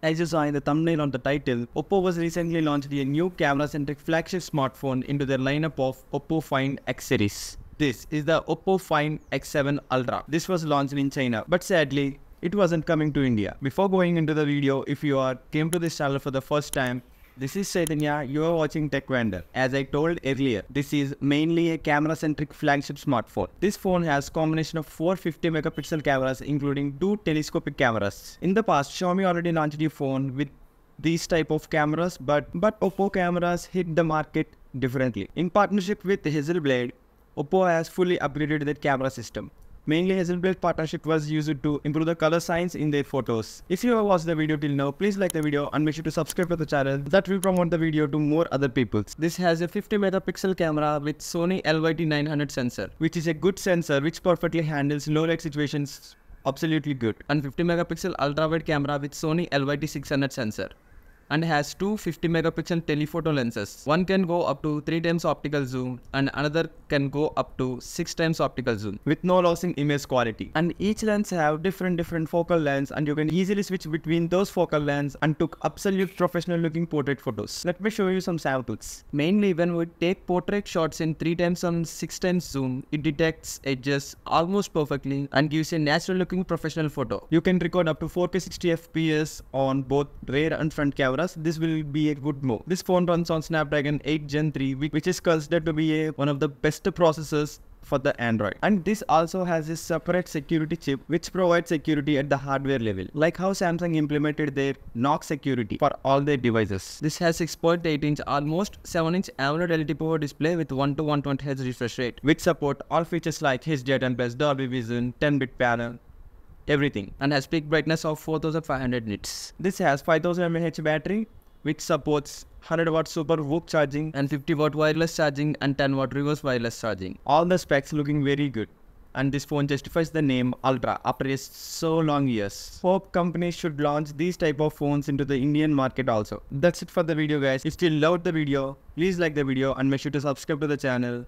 As you saw in the thumbnail on the title, Oppo was recently launched a new camera-centric flagship smartphone into their lineup of Oppo Find X series. This is the Oppo Find X7 Ultra. This was launched in China, but sadly, it wasn't coming to India. Before going into the video, if you came to this channel for the first time, this is Chaitanya, you are watching Tech Vendor. As I told earlier, this is mainly a camera-centric flagship smartphone. This phone has combination of 450 megapixel cameras including 2 telescopic cameras. In the past, Xiaomi already launched a phone with these type of cameras, but Oppo cameras hit the market differently. In partnership with Hasselblad, Oppo has fully upgraded their camera system. Mainly, Hasselblad partnership was used to improve the color science in their photos. If you have watched the video till now, please like the video and make sure to subscribe to the channel. That will promote the video to more other people. This has a 50 megapixel camera with Sony IMX900 sensor, which is a good sensor which perfectly handles low light situations. Absolutely good. And 50 megapixel ultrawide camera with Sony IMX600 sensor. And has two 50 megapixel telephoto lenses. One can go up to 3 times optical zoom and another can go up to 6 times optical zoom with no loss in image quality. And each lens have different focal lengths and you can easily switch between those focal lengths and took absolute professional looking portrait photos. Let me show you some samples. Mainly when we take portrait shots in 3 times and 6 times zoom, it detects edges almost perfectly and gives a natural looking professional photo. You can record up to 4K 60 FPS on both rear and front camera. This will be a good move. This phone runs on Snapdragon 8 Gen 3, which is considered to be one of the best processors for the Android. And this also has a separate security chip which provides security at the hardware level, like how Samsung implemented their Knox security for all their devices. This has 6.8 inch almost 7 inch AMOLED LTPO display with 1 to 120Hz refresh rate, which support all features like HDR10+, Dolby Vision, 10-bit panel, everything, and has peak brightness of 4500 nits. This has 5000 mAh battery which supports 100 watt super whoop charging and 50 watt wireless charging and 10 watt reverse wireless charging. All the specs looking very good. And this phone justifies the name Ultra after so long years. Hope companies should launch these type of phones into the Indian market also. That's it for the video guys. If you still loved the video, please like the video and make sure to subscribe to the channel.